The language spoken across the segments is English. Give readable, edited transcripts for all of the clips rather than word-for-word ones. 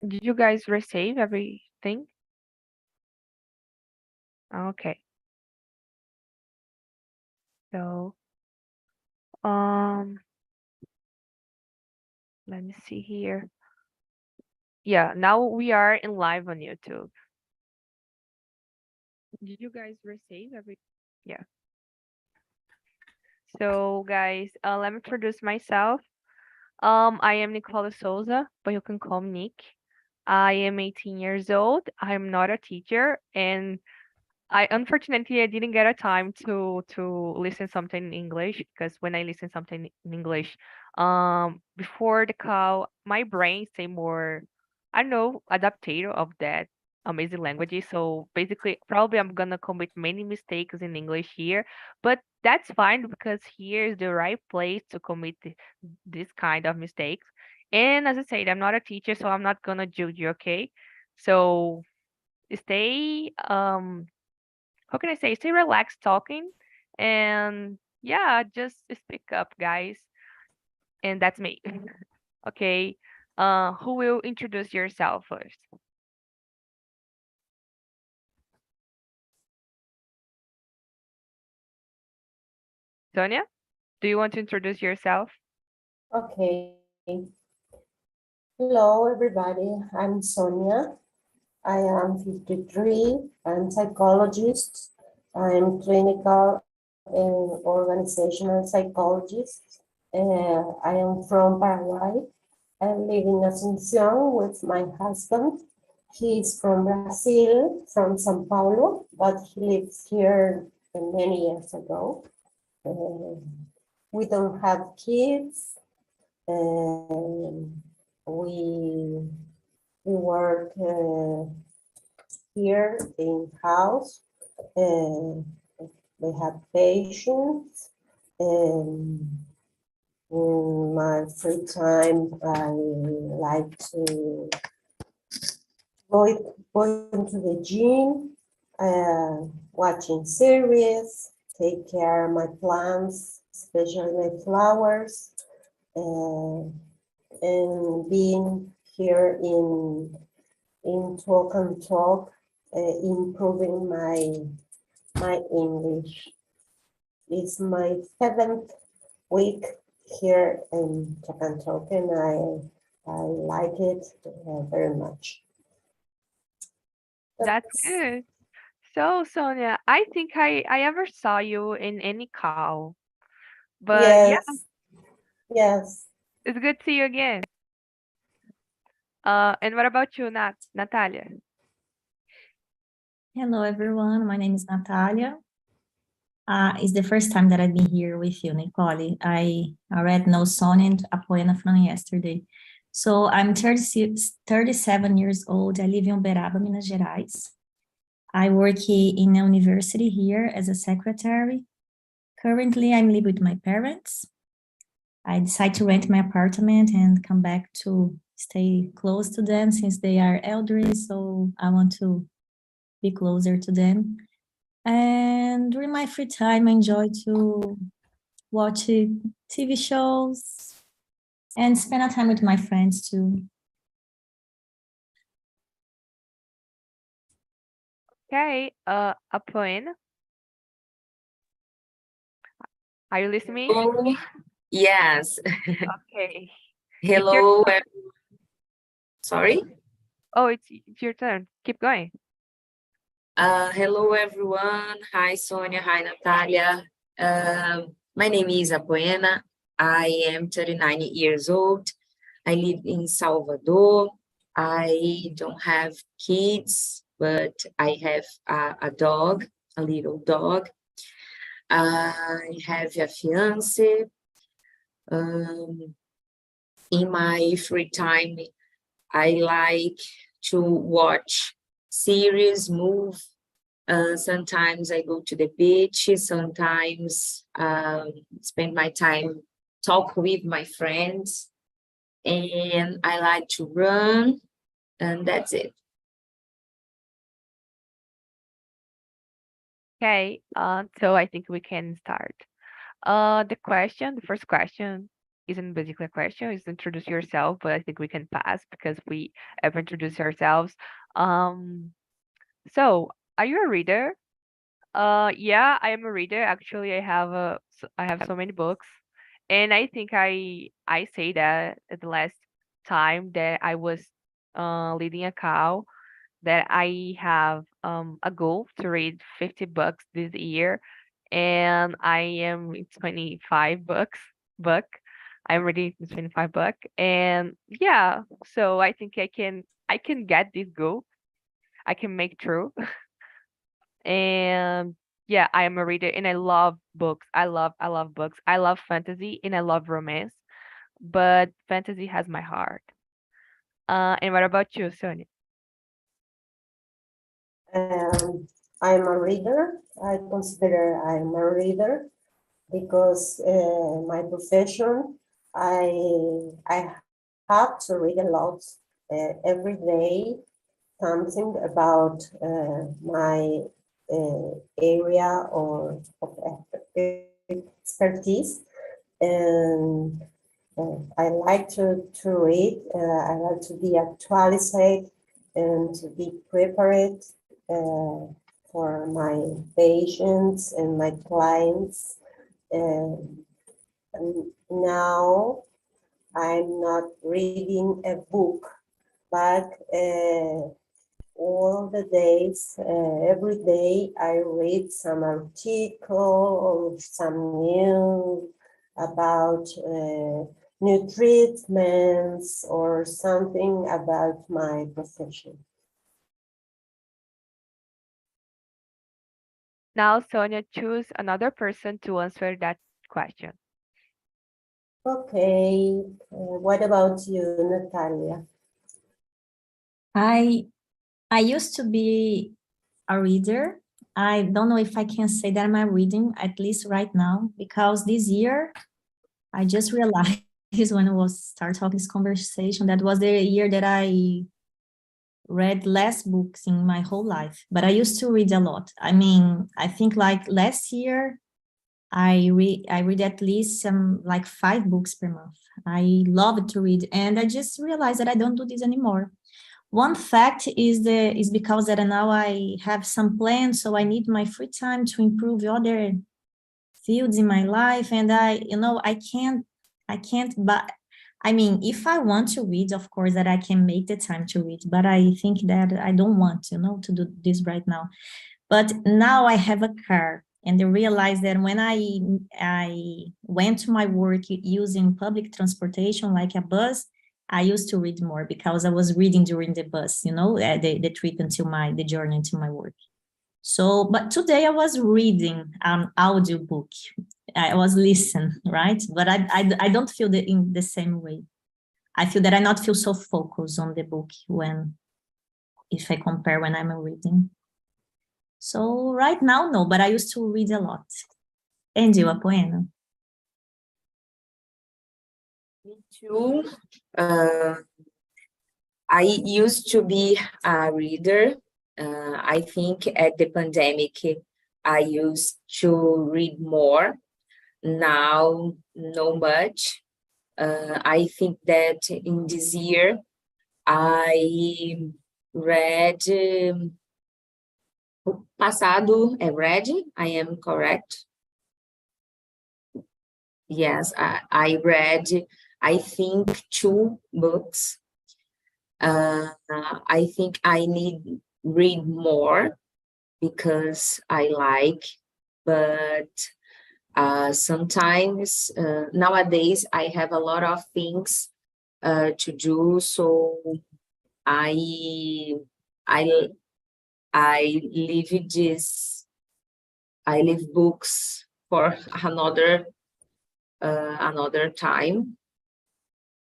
Did you guys receive everything? Okay. So, um, let me see here. Yeah, now we are in live on YouTube. Did you guys receive every? Yeah. So, guys, let me introduce myself. I am Nicola Souza, but you can call me Nick. I am 18 years old. I'm not a teacher, and I unfortunately I didn't get a time to listen something in English because when I listen something in English, before the call, my brain say more, I don't know, adapted of that amazing language. So basically, probably I'm gonna commit many mistakes in English here, but that's fine because here is the right place to commit this kind of mistakes. And as I said, I'm not a teacher, so I'm not gonna judge you, okay? So stay how can I say, stay relaxed talking and yeah, just speak up, guys. And that's me. Okay. Who will introduce yourself first? Sonia, do you want to introduce yourself? Okay. Hello, everybody. I'm Sonia. I am 53. I'm psychologist. I'm clinical and organizational psychologist. I am from Paraguay. I live in Asunción with my husband. He's from Brazil, from São Paulo, but he lives here many years ago. Uh, we don't have kids. We work here in house. Uh, we have patients. In my free time, I like to go to the gym, watching series, take care of my plants, especially my flowers, and being here in Talk and Talk, improving my English. It's my 7th week here in Talk and Talk, and I like it very much. That's good. So, Sonia, I think I ever saw you in any call, but yeah, Yes, yes. it's good to see you again. And what about you, Natalia? Hello, everyone. My name is Natalia. It's the first time that I've been here with you, Nicole. I already know Sonia and Apoena from yesterday. So I'm 37 years old. I live in Uberaba, Minas Gerais. I work in a university here as a secretary. Currently, I'm living with my parents. I decided to rent my apartment and come back to stay close to them since they are elderly, so I want to be closer to them. And during my free time, I enjoy to watch TV shows and spend a time with my friends too. Okay, Apoena, are you listening? Yes. Okay. It's your Hello. Sorry. Oh, it's your turn. Keep going. Hello, everyone. Hi, Sonia. Hi, Natalia. My name is Apoena. I am 39 years old. I live in Salvador. I don't have kids, but I have a dog, a little dog. I have a fiance. In my free time, I like to watch series, move. Sometimes I go to the beach. Sometimes spend my time talk with my friends, and I like to run, and that's it. Okay, so I think we can start. The first question, isn't basically a question, it's introduce yourself, but I think we can pass because we have introduced ourselves. Um, so are you a reader? Yeah, I am a reader. Actually, I have so many books, and I think I say that at the last time that I was leading a cow that I have a goal to read 50 books this year, and I am in 25 books. Book. I'm reading 25 book, and yeah, so I think I can get this goal. I can make true. And yeah, I am a reader and I love books. I love books. I love fantasy and I love romance, but fantasy has my heart. And what about you, Sonia? I'm a reader. I consider I'm a reader because my profession, I have to read a lot every day, something about my area or of expertise. And I like to read. I like to be actualized and to be prepared for my patients and my clients. And now I'm not reading a book, but all the days, every day, I read some article or some news about new treatments or something about my profession. Now, Sonia, choose another person to answer that question. Okay, what about you, Natalia? I used to be a reader. I don't know if I can say that I'm reading, at least right now, because this year I just realized when I was start talking this conversation, that was the year that I read less books in my whole life. But I used to read a lot. I mean, I think like last year I read at least like 5 books per month. I love to read, and I just realized that I don't do this anymore. One fact is because that now I have some plans, so I need my free time to improve other fields in my life, and I can't. But I mean, if I want to read, of course, that I can make the time to read. But I think that I don't want, to do this right now. But now I have a car, and I realized that when I went to my work using public transportation, like a bus, I used to read more because I was reading during the bus, the trip the journey to my work. So, but today I was reading an audiobook. I was listening, right? But I don't feel that in the same way. I feel that I not feel so focused on the book if I compare when I'm reading. So right now, no, but I used to read a lot. And you, Apoena? Me too. I used to be a reader. I think at the pandemic, I used to read more. Now, no much. I think that in this year, I read passado read. I am correct. Yes, I read, I think, 2 books. I think I need read more because I like, but sometimes nowadays I have a lot of things to do, so I I I leave this. I leave books for another time,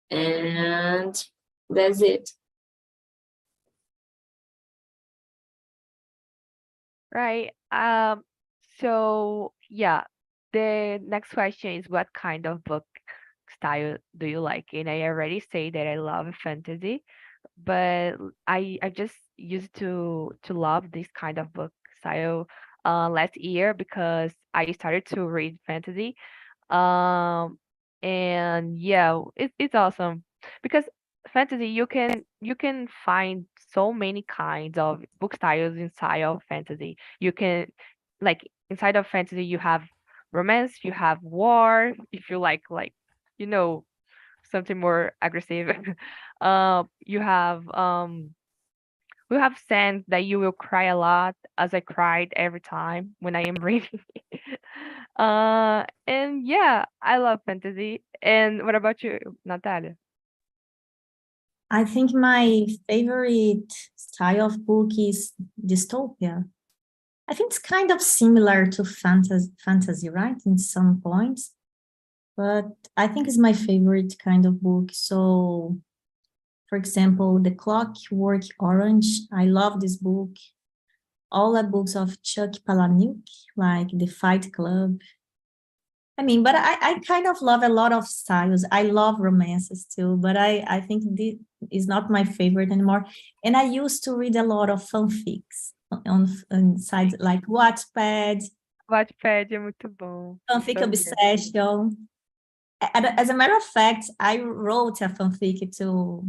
and that's it. Right. So yeah, the next question is what kind of book style do you like? And I already say that I love fantasy, but I just used to love this kind of book style last year because I started to read fantasy. Um And yeah, it's awesome because fantasy you can find so many kinds of book styles inside of fantasy. You can like inside of fantasy you have romance, you have war, if you like you know something more aggressive. You have we have sense that you will cry a lot as I cried every time when I am reading. And yeah, I love fantasy. And what about you, Natalia? I think my favorite style of book is dystopia. I think it's kind of similar to fantasy, right? In some points, but I think it's my favorite kind of book. So, for example, The Clockwork Orange, I love this book. All the books of Chuck Palahniuk, like The Fight Club. I mean, but I kind of love a lot of styles. I love romances too, but I think this is not my favorite anymore. And I used to read a lot of fanfics on sites like Wattpad, Wattpad é muito bom. Fanfic Fanfic. Obsession. As a matter of fact, I wrote a fanfic to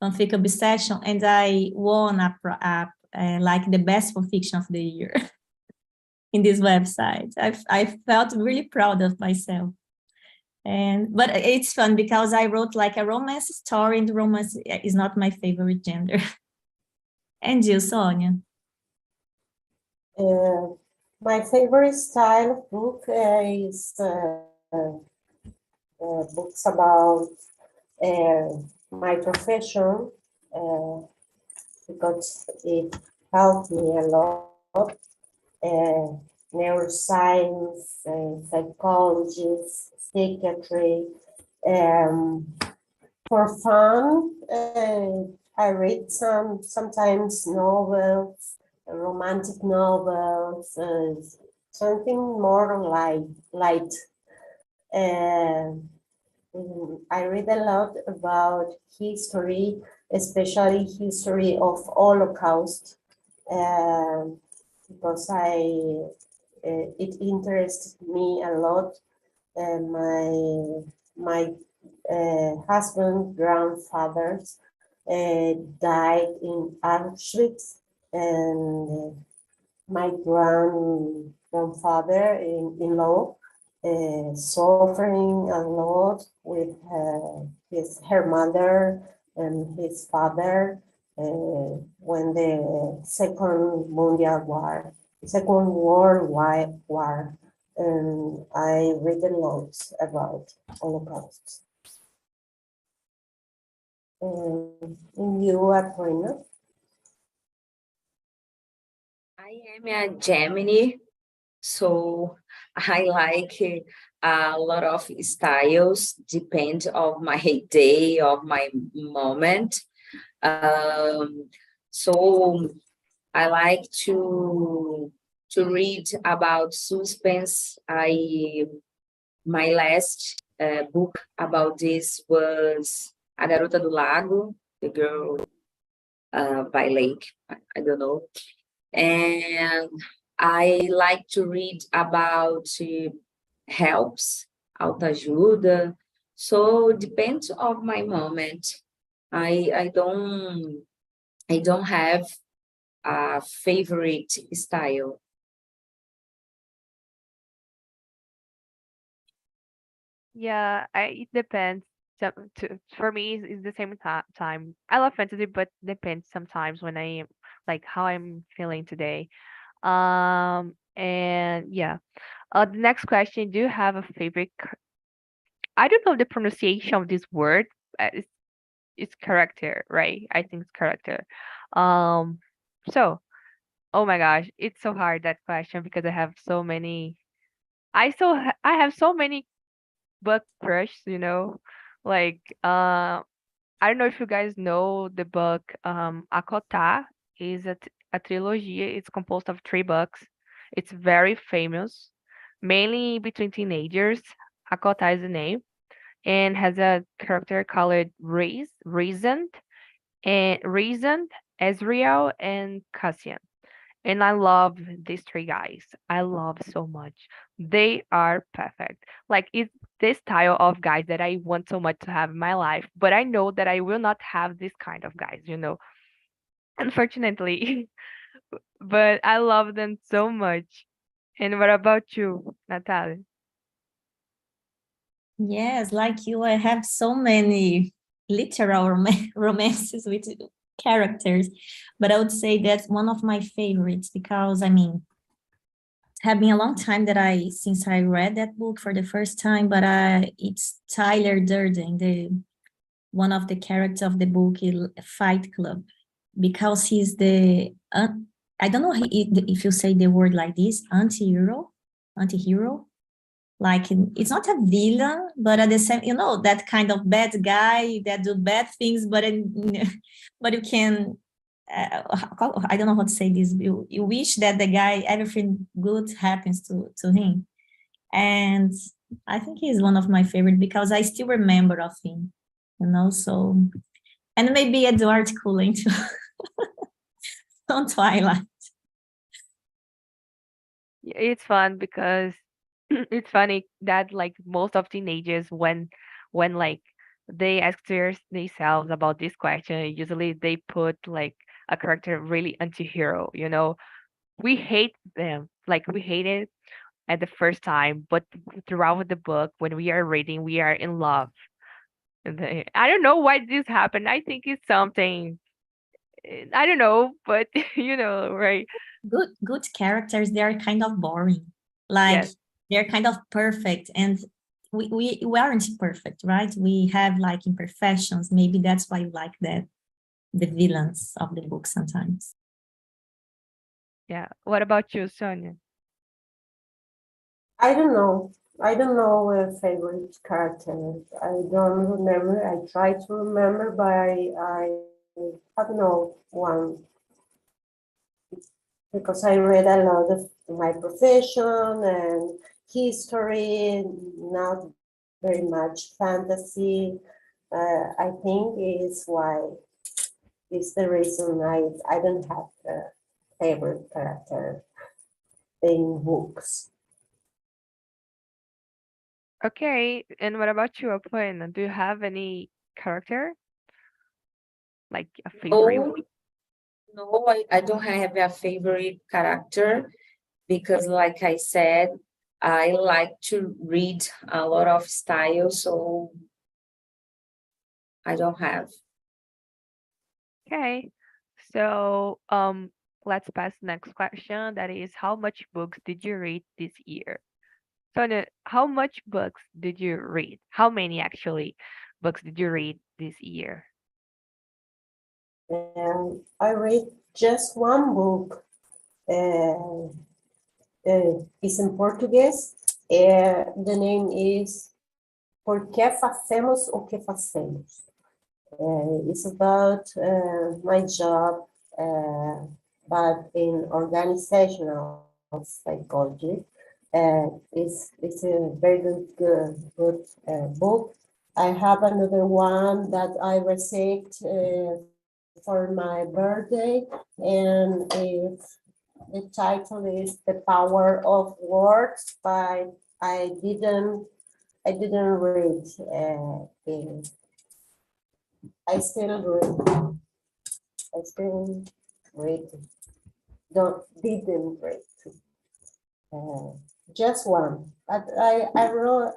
Fanfic Obsession, and I won like the best fanfiction of the year in this website. I felt really proud of myself. But it's fun because I wrote like a romance story, and romance is not my favorite gender. And you, Sonia? My favorite style of book is books about my profession because it helped me a lot. Neuroscience, psychology, psychiatry. For fun, I read sometimes novels, romantic novels, something more light. I read a lot about history, especially history of Holocaust, because it interests me a lot. My husband, grandfathers died in Auschwitz, and my grandfather-in-law suffering a lot with her mother and his father when the Second World War, and I read a lot about Holocaust. And you, Apoina? I am a Gemini, so I like a lot of styles, depend of my day, of my moment. So I like to read about suspense. My last book about this was A Garota do Lago, the girl by lake, I don't know. And I like to read about helps, autoajuda. So depends of my moment. I don't have a favorite style. Yeah, it depends. For me, it's the same time. I love fantasy, but depends sometimes when I am like how I'm feeling today. And yeah. The next question: do you have a favorite? I don't know the pronunciation of this word. It's character, right? I think it's character. Um, so oh my gosh, it's so hard that question because I have so many. I have so many book crush, like I don't know if you guys know the book Akota is a trilogy. It's composed of three books. It's very famous, mainly between teenagers. Akota is the name and has a character called Reasoned, Ezreal, and Cassian. And I love these three guys. I love so much. They are perfect. Like it's this style of guys that I want so much to have in my life, but I know that I will not have this kind of guys, unfortunately. But I love them so much. And what about you, Natalia? Yes, like you, I have so many literal romances with characters, but I would say that's one of my favorites because, I mean, it's have been a long time since I read that book for the first time, but it's Tyler Durden, one of the characters of the book is Fight Club, because he's I don't know if you say the word like this, anti-hero, like it's not a villain, but at the same, that kind of bad guy that do bad things, but but you can, I don't know how to say this. You wish that the guy, everything good happens to him. And I think he's one of my favorite because I still remember of him, so, and maybe Edward Cullen too, on Twilight. It's fun because it's funny that like most of teenagers when like they ask themselves about this question, usually they put like a character really anti-hero. We hate them. Like we hate it at the first time, but throughout the book, when we are reading, we are in love. I don't know why this happened. I think it's something I don't know, but right? Good characters, they are kind of boring. Like Yes. they're kind of perfect, and we aren't perfect, right? We have like imperfections. Maybe that's why you like the villains of the book sometimes. Yeah. What about you, Sonia? I don't know. I don't know a favorite character. I don't remember. I try to remember, but I have no one because I read a lot of my profession and history, not very much fantasy. I think is why is the reason I don't have a favorite character in books. Okay. And what about you, Apoena? Do you have any character? Like a favorite No, one? no, I don't have a favorite character because, like I said, I like to read a lot of styles, so I don't have. Okay. So, let's pass next question. That is, how much books did you read this year? Sonia, how much books did you read? How many actually books did you read this year? And I read just one book. It's in Portuguese. The name is Por que Facemos o que Facemos? It's about my job, but in organizational psychology. It's a very good book. I have another one that I received for my birthday, and the title is The Power of Words, but I didn't read it. I still read. I still read. Didn't read. Uh, just one. But I wrote.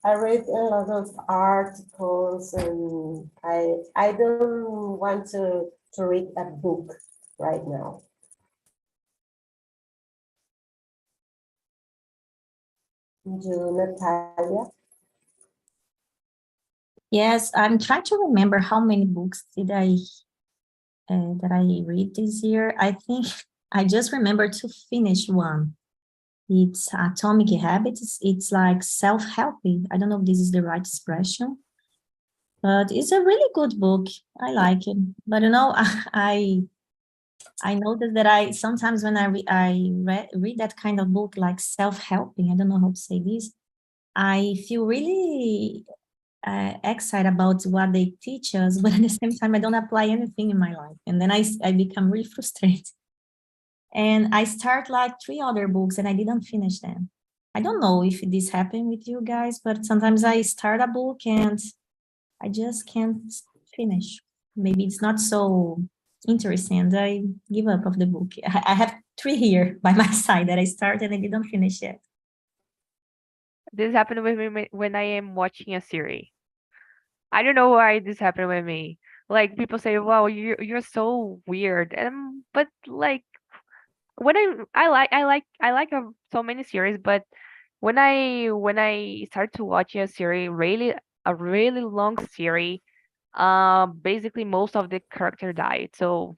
I read a lot of articles, and I don't want to read a book right now. You, Natalia? Yes, I'm trying to remember how many books did that I read this year. I think I just remember to finish one. It's Atomic Habits. It's like self-helping. I don't know if this is the right expression, but it's a really good book. I like it. But I noticed that I sometimes when I read that kind of book like self-helping, I don't know how to say this, I feel really excited about what they teach us, but at the same time, I don't apply anything in my life. And then I become really frustrated. And I start like 3 other books and I didn't finish them. I don't know if this happened with you guys, but sometimes I start a book and I just can't finish. Maybe it's not so interesting and I give up of the book. I have 3 here by my side that I started and I didn't finish yet. This happened with me when I am watching a series. I don't know why this happened with me. Like people say, "Wow, you're so weird," and but like when I like so many series, but when I start to watch a series, really a really long series, basically most of the character died. So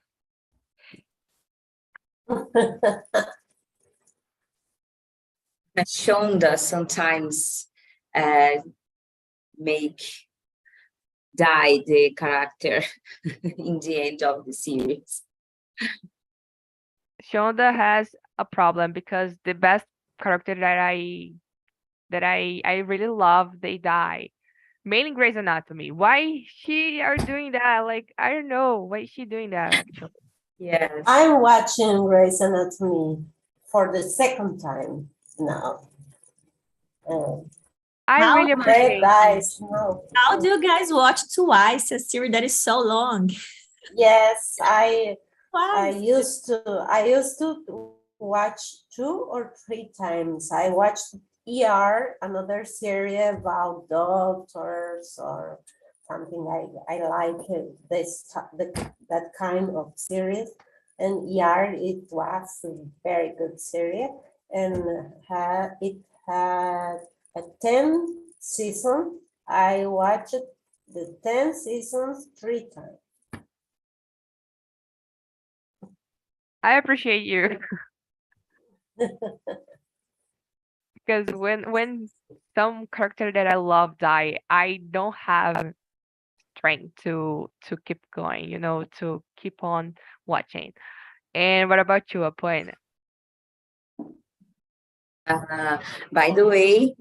Shonda sometimes make die the character in the end of the series. Shonda has a problem because the best character that I really love, they die. Mainly Grey's Anatomy. Why she are doing that? Like I don't know why is she doing that actually. Yes. I'm watching Grey's Anatomy for the second time now. I How really am I- Red appreciate eyes, no. How do you guys watch twice a series that is so long? Yes, I Twice. used to watch 2 or 3 times. I watched ER, another series about doctors or something. I like that kind of series. And ER, it was a very good series, and it had a 10 season. I watched the 10 seasons 3 times. I appreciate you because when some character that I love die, I don't have strength to keep going, to keep on watching. And what about you, Apoena? By the way,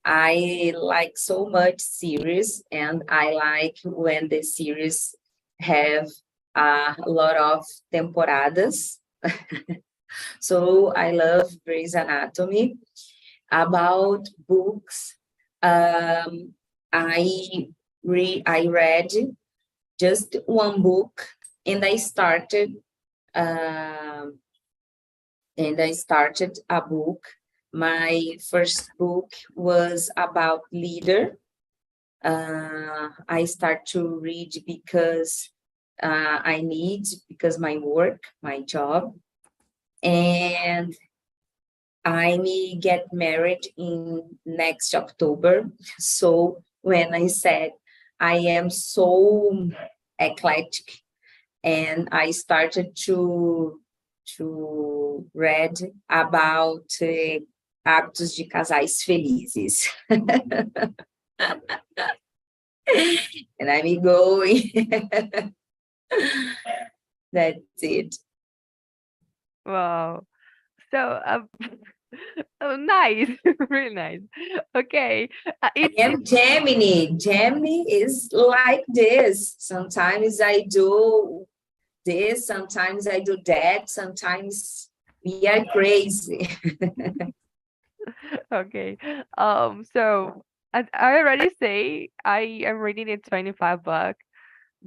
I like so much series, and I like when the series have a lot of temporadas. So I love Grey's Anatomy. About books, I read just one book, and I started a book. My first book was about leader. I start to read because because my work, my job, and I may get married in next October. So when I said I am so eclectic, and I started to read about hábitos de casais felizes. And I'm going. That's it. Wow. So oh, nice, really nice. Okay, And Gemini. Gemini is like this. Sometimes I do this, sometimes I do that, sometimes we are crazy. okay. So I already say I am reading a 25 book,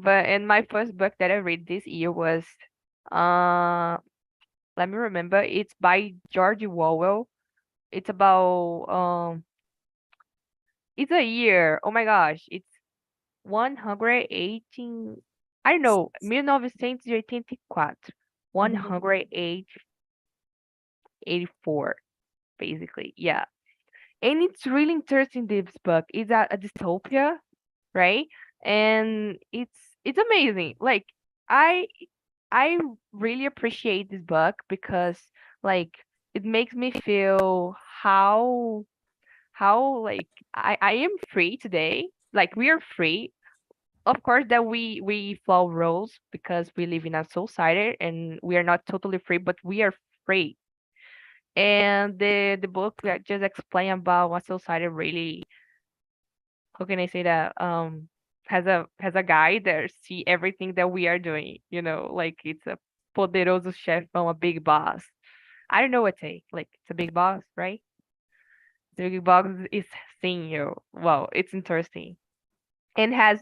and my first book that I read this year was uh let me remember. It's by George Orwell. It's about it's a year. Oh my gosh, it's 118. I don't know, 1984. 184, basically. Yeah. And it's really interesting, this book. It's a dystopia, right? And it's amazing. Like I I really appreciate this book because like it makes me feel how like I am free today. Like we are free. Of course that we follow rules because we live in a society and we are not totally free, but we are free. And the book just explain about what society really how can I say that? Has a guy that see everything that we are doing, like it's a poderoso chefão, a big boss. I don't know what to say. Like it's a big boss, right? The big boss is seeing you. Wow, it's interesting. And has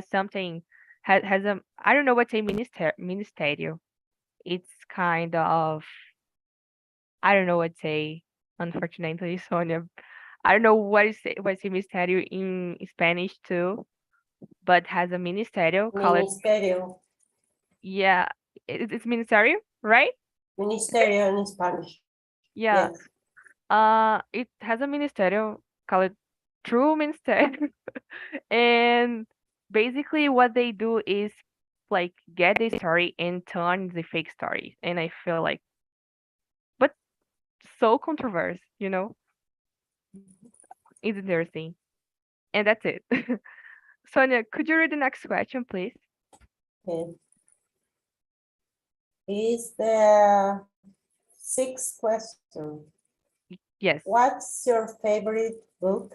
something has a I don't know what to say ministerial. It's kind of I don't know what to say, unfortunately, Sonia. I don't know what is ministerio in Spanish too, but has a ministerio called Ministerio. yeah, it's ministerio, right? Ministerio in Spanish. Yeah. Yes. It has a ministerio called True Ministerio, and basically what they do is like get the story and turn the fake story, and I feel like, but so controversial, it's interesting, and that's it. Sonia, could you read the next question, please? Okay. Is the sixth question. Yes. What's your favorite book?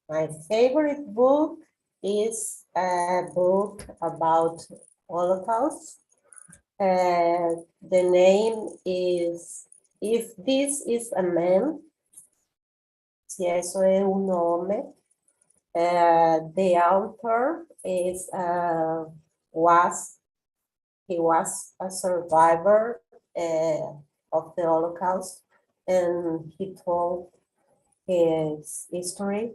My favorite book is a book about Holocaust. The name is If This Is a Man, Si Eso Es un Hombre. The author is he was a survivor of the Holocaust, and he told his story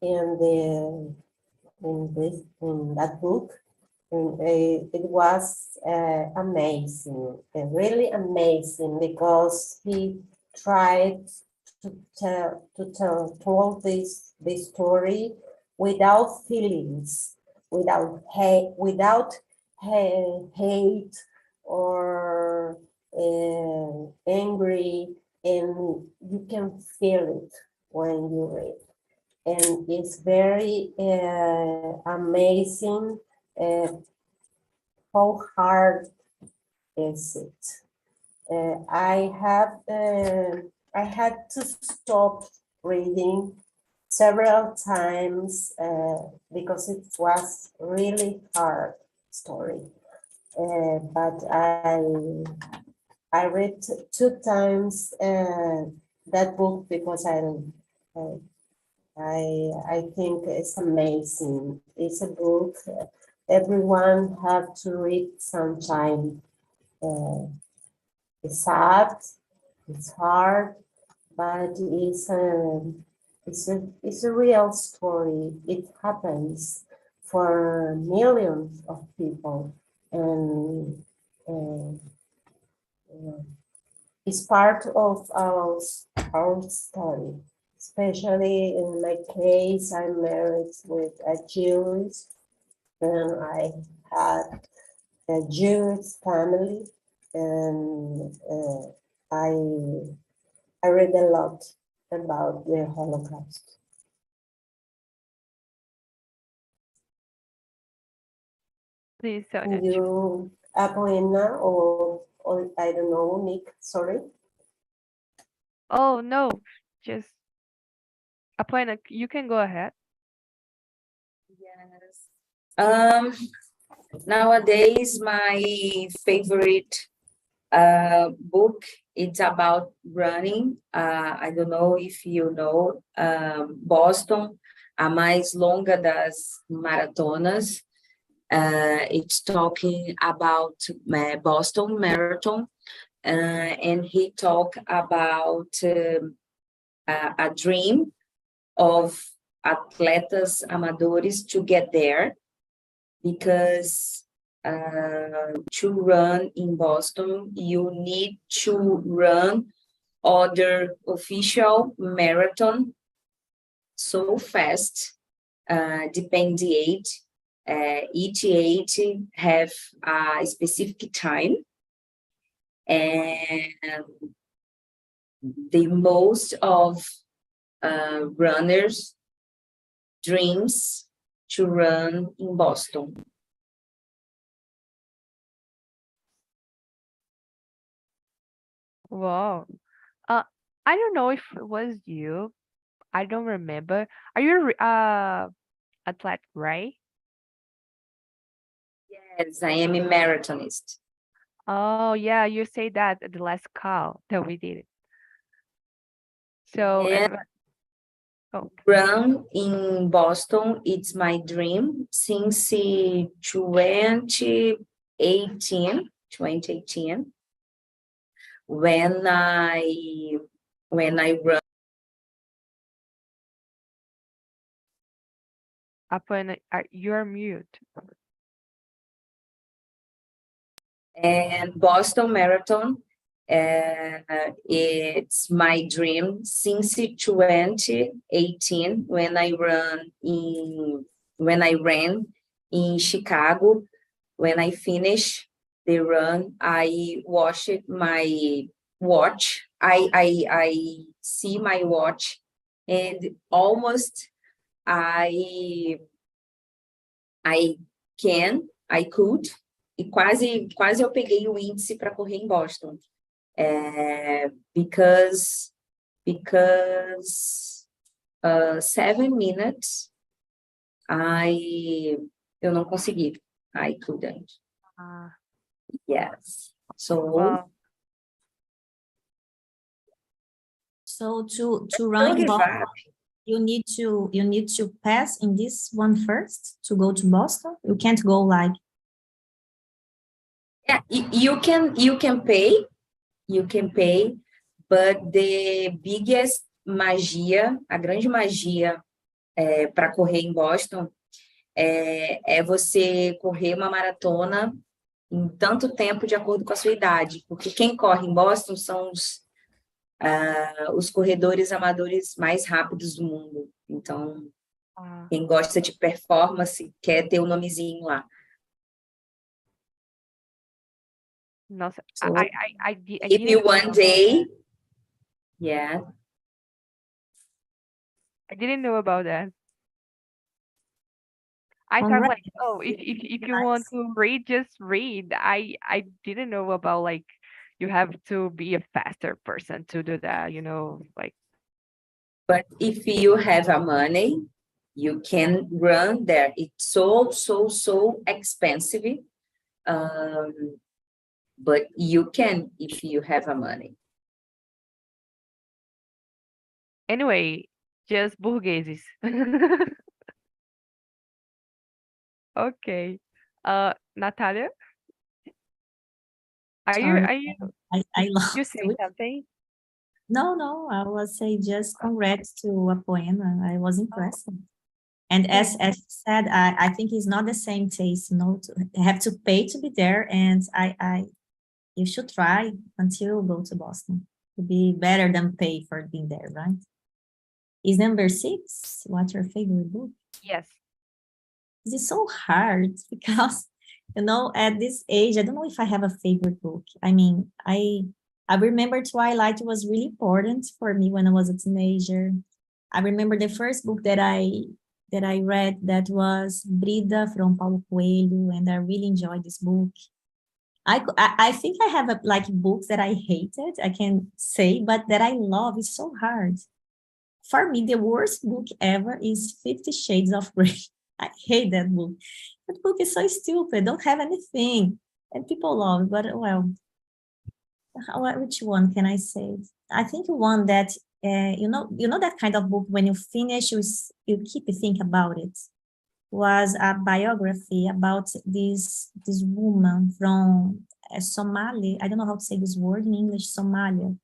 in that book. And it was amazing, really amazing, because he tried told this story without feelings, without hate or angry, and you can feel it when you read. And it's very amazing how hard is it. I had to stop reading several times because it was really hard story. But I read two times that book because I think it's amazing. It's a book everyone have to read sometime. It's sad, it's hard, but it's a real story. It happens for millions of people, and it's part of our story. Especially in my case, I'm married with a Jewish, and I had a Jewish family, and I read a lot about the Holocaust. Please, Sonia. You, Apoena, or I don't know, Nick, sorry. Oh, no, just Apoena, you can go ahead. Yes. Nowadays, my favorite book, it's about running. I don't know if you know, Boston, a mais longa das maratonas. It's talking about Boston Marathon, and he talk about a dream of atletas amadores to get there, because to run in Boston, you need to run other official marathon so fast, depend the age. Each age have a specific time, and the most of runners dreams to run in Boston. Wow. I don't know if it was you. I don't remember. Are you athlete, right? Yes, I am a marathonist. Oh yeah, you say that at the last call that we did. So And oh, run in Boston, it's my dream since 2018, when I run. upon you're mute. And Boston Marathon, it's my dream since 2018 when I ran in Chicago. When I finished the run, I watched my watch. I see my watch, and almost I I could, e quase eu peguei o índice para correr em Boston. Because 7 minutes eu não consegui. I couldn't. Yes. So Wow. So to don't run in give Boston, up. you need to pass in this one first to go to Boston. You can't go like Yeah, you can pay, but the biggest magia, a grande magia para correr em Boston é você correr uma maratona em tanto tempo de acordo com a sua idade, porque quem corre em Boston são os corredores amadores mais rápidos do mundo. Então, quem gosta de performance quer ter o nomezinho lá. Nossa, So, I if you one day, yeah. I didn't know about that. I thought like, oh, if you want to read, just read. I didn't know about like you have to be a faster person to do that, you know, like. But if you have a money, you can run there. It's so expensive. But you can if you have a money. Anyway, just burgueses. Okay. Natalia, are you I lost you say it. something? No, I was say just congrats to Apoena. I was impressed. And as you said, I think it's not the same taste, you know, to have to pay to be there. And you should try until you go to Boston. To be better than pay for being there, right? Is number 6, what's your favorite book? Yes. This is so hard because, you know, at this age, I don't know if I have a favorite book. I mean, I remember Twilight was really important for me when I was a teenager. I remember the first book that I read that was Brida from Paulo Coelho, and I really enjoyed this book. I think I have like books that I hated, I can say, but that I love. It's so hard. For me, the worst book ever is 50 Shades of Grey. I hate that book. That book is so stupid, don't have anything. And people love it, but well, which one can I say? I think one that, you know that kind of book, when you finish, you keep thinking about it. Was a biography about this woman from Somalia. I don't know how to say this word in English, Somalia.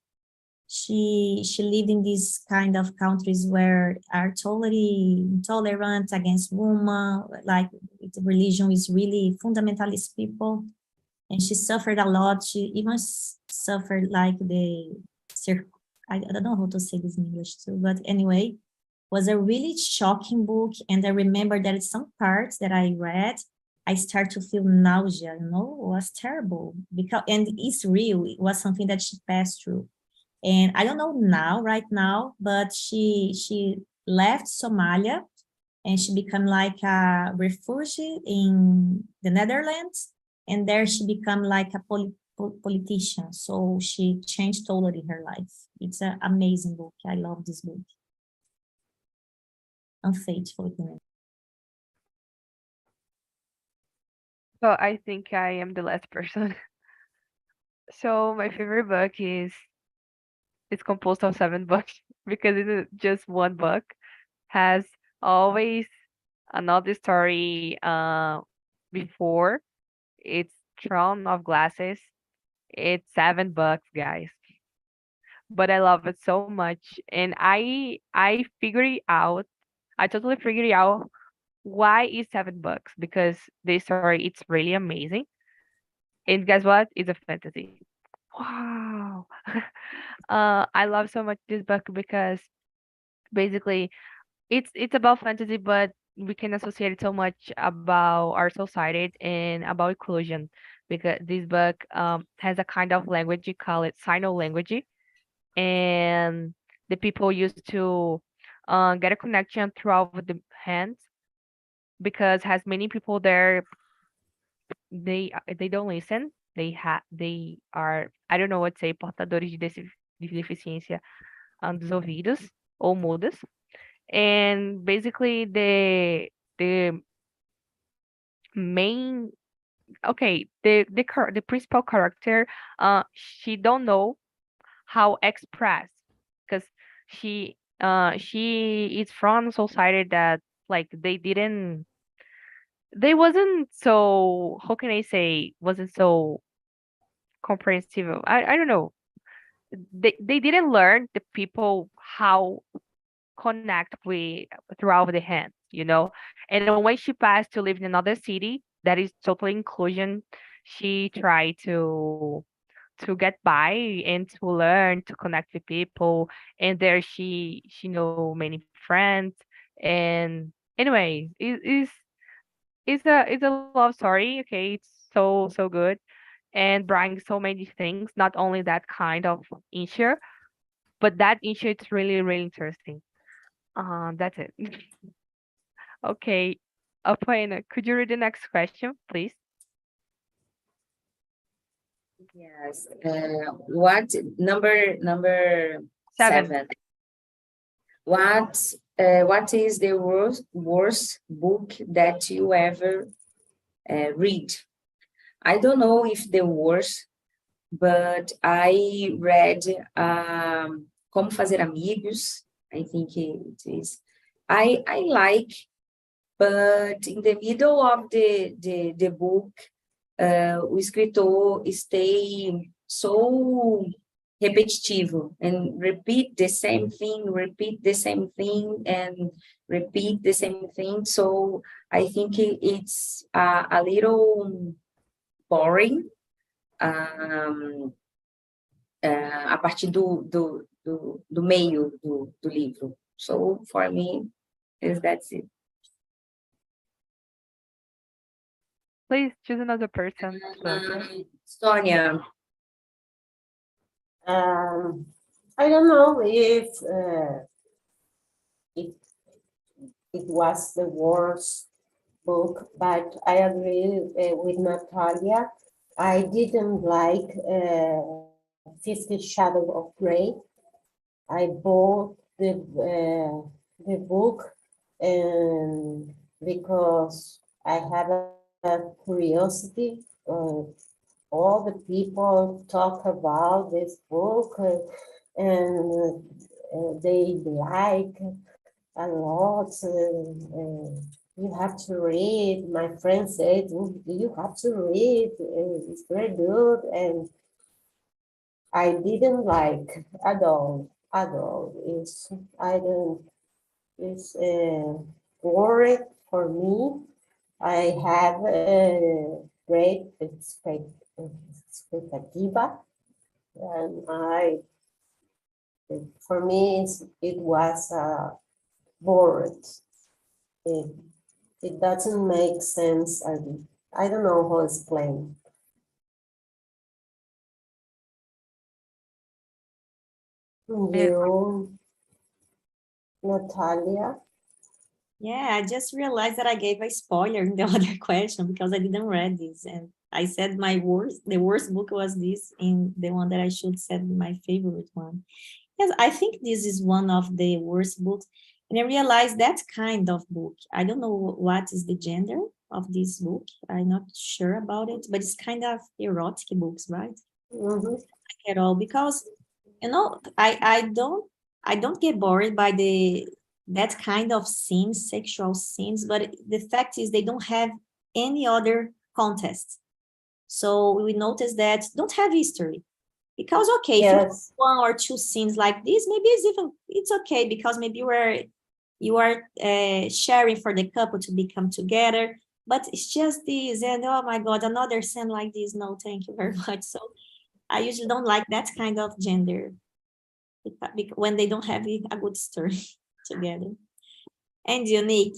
She lived in these kind of countries where are totally intolerant against women, like the religion is really fundamentalist people, and she suffered a lot. She even suffered like I don't know how to say this in English too, but anyway, was a really shocking book. And I remember that some parts that I read, I start to feel nausea, you know, it was terrible and it's real. It was something that she passed through. And I don't know right now, but she left Somalia and she became like a refugee in the Netherlands. And there she became like a politician. So she changed totally her life. It's an amazing book. I love this book. Unfaithful. So I think I am the last person. So my favorite book is it's composed of 7 books because it is just one book. Has always another story before. It's Throne of Glasses. It's 7 books, guys. But I love it so much. And I figured it out. I totally figured it out why is 7 books because this story it's really amazing. And guess what? It's a fantasy. Wow. I love so much this book because basically it's about fantasy, but we can associate it so much about our society and about inclusion because this book has a kind of language you call it sign language, and the people used to get a connection throughout the hands because has many people there they don't listen. They are I don't know what to say portadores de deficiência dos ouvidos ou mudas. And basically the main the principal character she don't know how express because she is from a society that like they wasn't so how can I say wasn't so comprehensive. I don't know. They didn't learn the people how connect with throughout the hands, you know. And then when she passed to live in another city that is totally inclusion, she tried to get by and to learn to connect with people. And there she know many friends. And anyway, it's a love story. Okay, it's so good and brings so many things. Not only that kind of issue, but that issue it's really interesting. That's it. Okay. Apoena, could you read the next question, please? Yes. What number 7. 7? What is the worst book that you ever read? I don't know if the worst, but I read Como Fazer Amigos. I think it is. I like, but in the middle of the book, o escritor stay so repetitivo and repeat the same thing, and repeat the same thing. So I think it's a little boring a partir do meio do livro. So for me, that's it. Please choose another person to answer. Sonia. I don't know if it was the worst book, but I agree with Natalia. I didn't like 50 Shadows of Grey. I bought the book and because I have a curiosity. All the people talk about this book and they like a lot. You have to read. My friend said, you have to read. It's very good. And I didn't like at all. It's boring for me. I have a great expectativa, and for me, it was bored. It doesn't make sense. I don't know how to explain. You, Natalia? Yeah, I just realized that I gave a spoiler in the other question because I didn't read this. And I said the worst book was this, and the one that I should said my favorite one. Yes, I think this is one of the worst books. And I realized that kind of book, I don't know what is the gender of this book. I'm not sure about it, but it's kind of erotic books, right? Mhm. At all, because I don't get bored by that kind of scenes, sexual scenes, but the fact is they don't have any other context. So we notice that don't have history. Because okay, if you have Yes. one or two scenes like this, maybe it's okay because maybe you are sharing for the couple to become together, but it's just this, and oh my God, another scene like this. No, thank you very much. So I usually don't like that kind of gender when they don't have a good story together. And unique.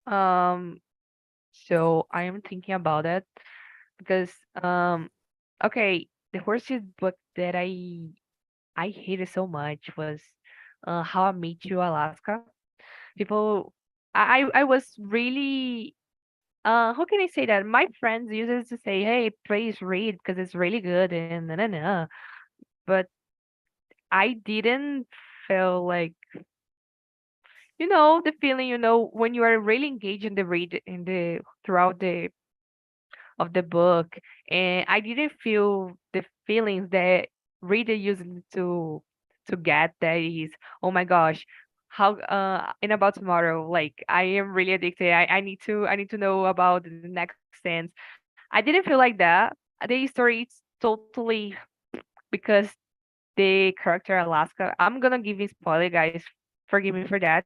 So I am thinking about it because okay, the horses book that I hated so much was How I Met You Alaska. People, I was really how can I say that? My friends used to say, "Hey, please read because it's really good," and na. But I didn't feel like the feeling when you are really engaged in the read in the throughout the of the book, and I didn't feel the feelings that reader usually to get. That is, oh my gosh, how in about tomorrow, like I am really addicted. I need to know about the next sense. I didn't feel like that. The story is totally because the character Alaska. I'm gonna give you spoiler, guys. Forgive me for that.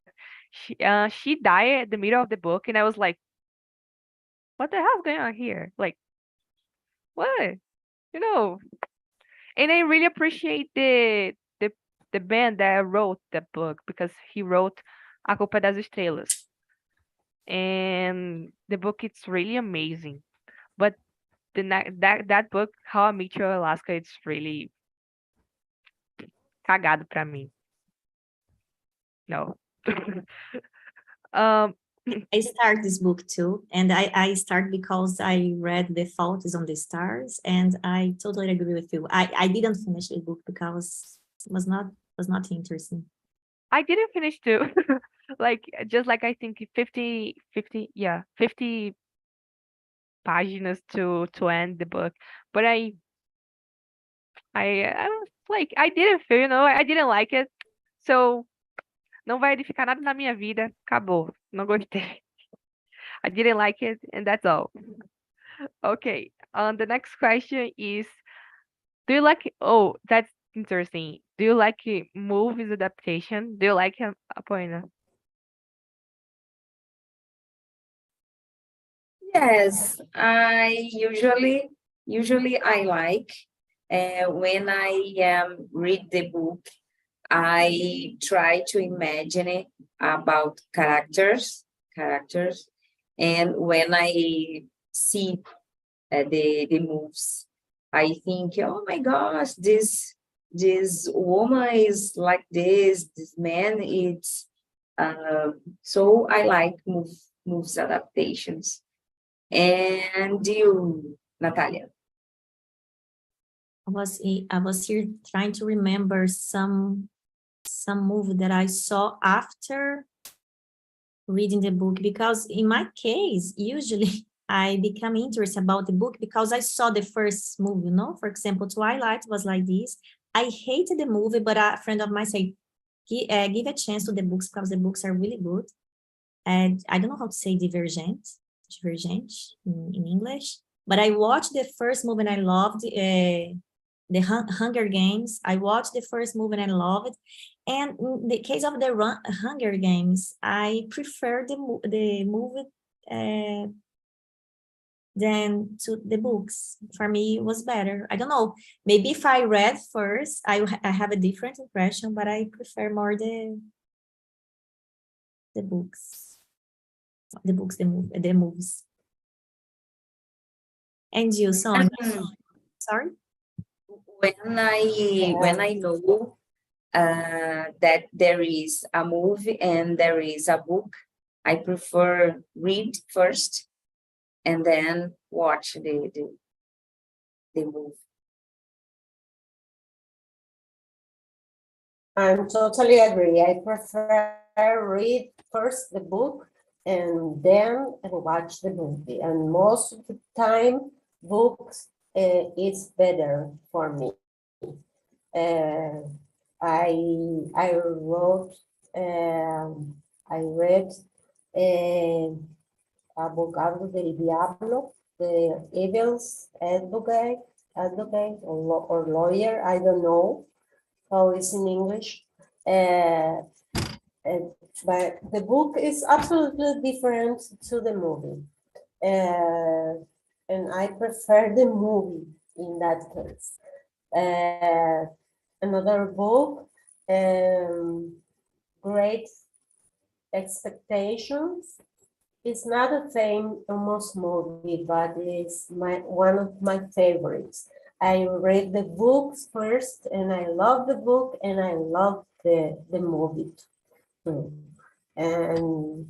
She died at the middle of the book, and I was like, what the hell's going on here? Like, what? You know, and I really appreciate the band that wrote the book because he wrote A Culpa das Estrelas, and the book it's really amazing. But that book, How I Met Your Alaska, it's really cagado pra mim. No. um. I start this book too, and I start because I read The Fault is on the Stars, and I totally agree with you. I didn't finish the book because it was not interesting. I didn't finish too. Like just like I think 50, yeah, 50 páginas to end the book. But I was like I didn't feel, I didn't like it. So não vai edificar nada na minha vida. Acabou. Não gostei. I didn't like it and that's all. Okay. The next question is, do you like that's interesting. Do you like movies adaptation? Do you like Apoena? Yes, I usually I like when I read the book, I try to imagine it about characters, and when I see the moves, I think, oh my gosh, this woman is like this man it's so I like moves adaptations. And you, Natalia? I was here trying to remember some movie that I saw after reading the book, because in my case, usually I become interested about the book because I saw the first movie, For example, Twilight was like this. I hated the movie, but a friend of mine said, give a chance to the books because the books are really good. And I don't know how to say divergent in English, but I watched the first movie and I loved the Hunger Games. I watched the first movie and I loved it. And in the case of the Hunger Games, I prefer the movie than to the books. For me, it was better. I don't know. Maybe if I read first, I have a different impression, but I prefer more the books. The movies. And you, Sonia? Sorry? When I know that there is a movie and there is a book, I prefer read first and then watch the movie. I'm totally agree. I prefer read first the book and then watch the movie. And most of the time, books is better for me. I wrote, I read Abogado del Diablo, the evil's advocate or lawyer, I don't know how it's in English. But the book is absolutely different to the movie. And I prefer the movie in that case. Another book, Great Expectations. It's not a famous movie, but it's one of my favorites. I read the books first, and I love the book, and I love the movie too. And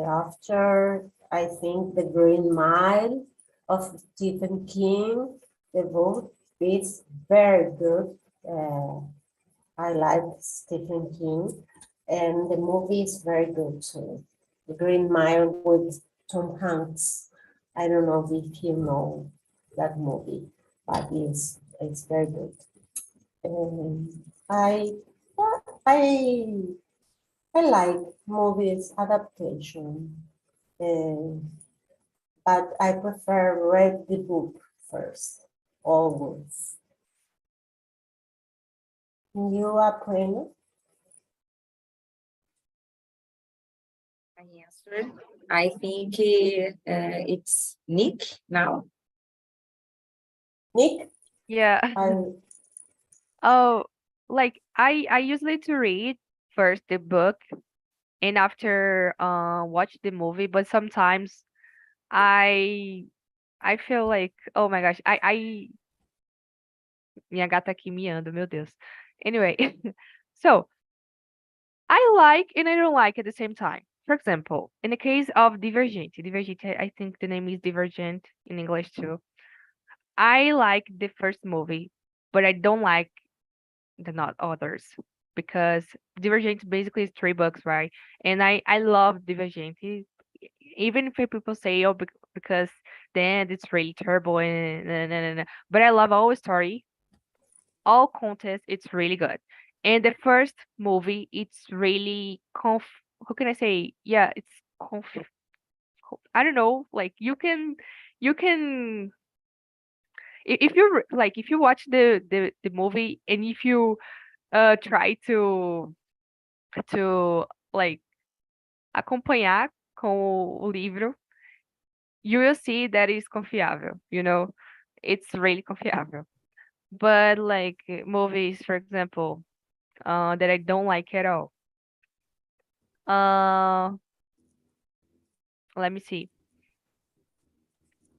after, I think The Green Mile of Stephen King, the book is very good. I like Stephen King, and the movie is very good too. The Green Mile with Tom Hanks. I don't know if you know that movie, but it's very good. I like movies adaptation, but I prefer read the book first, always. You are playing? I answered. I think it's Nick now. Nick? Yeah. Oh, like I usually to read first the book and after watch the movie, but sometimes I I feel like, oh my gosh, minha gata aqui miando, meu Deus. Anyway, so I like and I don't like at the same time. For example, in the case of Divergente, I think the name is Divergent in English too. I like the first movie, but I don't like the not others because Divergente basically is 3 books, right? And I love Divergente, even if people say, oh, because then it's really terrible and but I love all story, all content. It's really good. And the first movie, it's really how can I say? Yeah, it's I don't know. Like you can if you like if you watch the movie and if you try to like acompanhar com o livro, you will see that it's confiável, it's really confiável. But like movies, for example, that I don't like at all. Uh, let me see.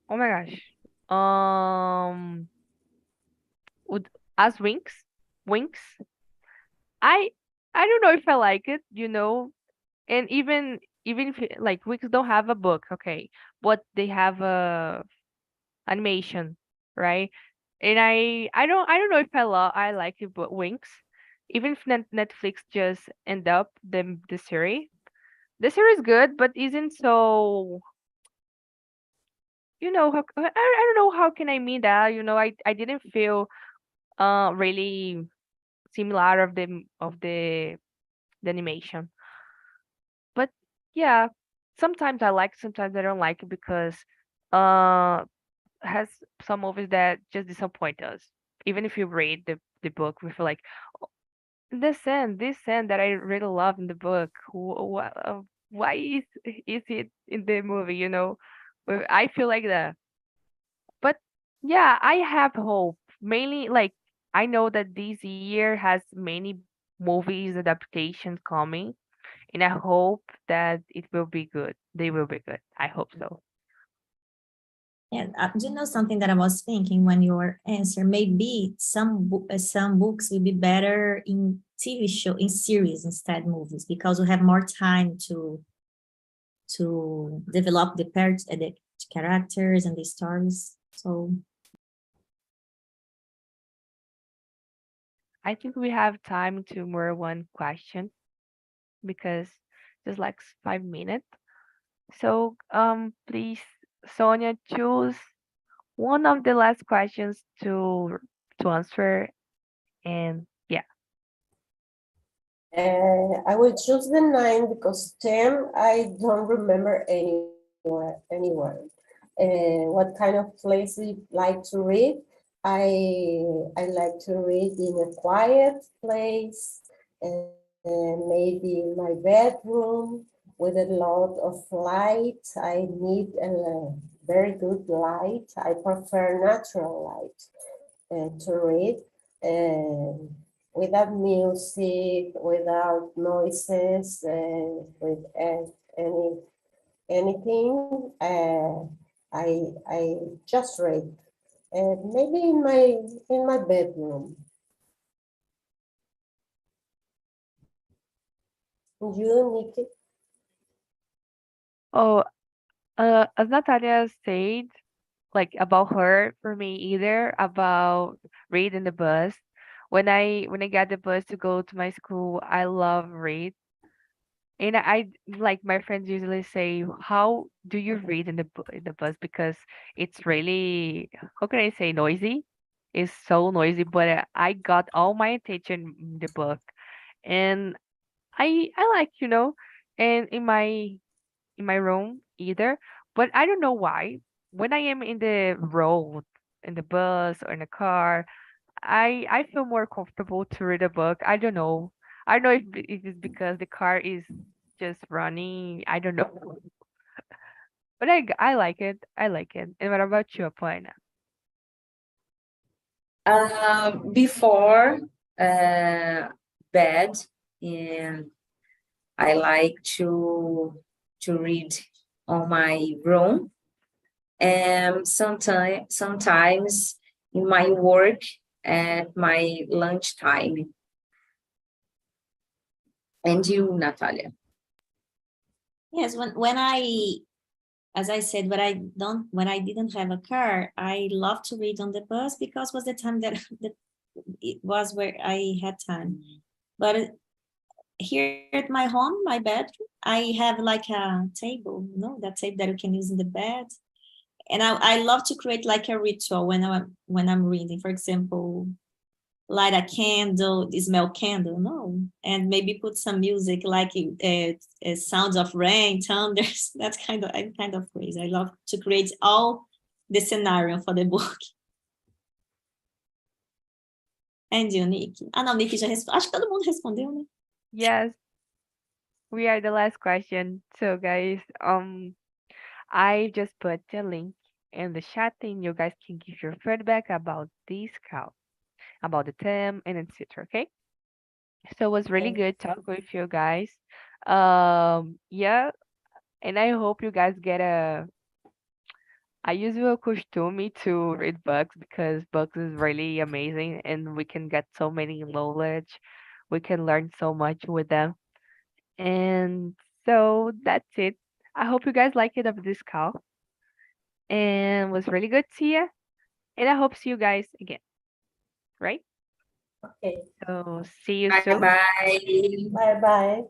Oh my gosh. Um, would as Winks. I I don't know if I like it, and even if like Winks don't have a book, okay, but they have a animation, right? And I don't know if I like it, but Winx, even if Netflix just end up the series. The series is good, but isn't so. I don't know how can I mean that. I didn't feel really similar of the animation. But yeah, sometimes I like, sometimes I don't like it because uh has some movies that just disappoint us. Even if you read the book, we feel like, "Oh, this scene that I really love in the book. Why is it in the movie? Well, I feel like that. But yeah, I have hope. Mainly, like I know that this year has many movies adaptations coming, and I hope that it will be good. They will be good. I hope so. And do you know something that I was thinking when your answer? Maybe some books will be better in TV show, in series instead movies, because we have more time to to develop the characters and the stories. So I think we have time to more one question because just like 5 minutes. So please, Sonia, choose one of the last questions to answer. And yeah, I will choose the 9 because 10, I don't remember anywhere. What kind of place you like to read? I like to read in a quiet place, and maybe in my bedroom with a lot of light. I need a very good light. I prefer natural light to read. Without music, without noises, with anything. I just read, maybe in my bedroom. You, Nikki? oh, as Natalia said, like about her, for me either, about reading the bus. When I get the bus to go to my school, I love read. And I like my friends usually say, "How do you read in in the bus?" Because it's really, how can I say, noisy. It's so noisy, but I got all my attention in the book, and I like, and in my room either. But I don't know why. When I am in the road, in the bus or in the car, I feel more comfortable to read a book. I don't know. I don't know if it's because the car is just running. I don't know. But I like it. I like it. And what about you, Apoina? Before bed, and I like to read on my room, and sometimes in my work at my lunchtime. And you, Natalia? yes, when I, as I said, when I didn't have a car, I love to read on the bus because was the time that it was where I had time. But here at my home, my bedroom, I have like a table, that table that you can use in the bed. And I love to create like a ritual when I'm reading. For example, light a candle, smell candle, no, and maybe put some music like sounds of rain, thunders. I'm kind of crazy. I love to create all the scenario for the book. And you, Nick? Ah, não, Nick já respondeu. Acho que todo mundo respondeu, né? Yes, we are the last question. So guys, I just put the link in the chat and you guys can give your feedback about this call, about the theme and etc. Okay? So it was really Okay. good talk with you guys. Yeah, and I hope you guys get a usual costume to read books because books is really amazing and we can get so many knowledge. We can learn so much with them. And so that's it. I hope you guys like it of this call. And it was really good to see you. And I hope see you guys again. Right? Okay. So see you Bye soon. bye. Bye bye.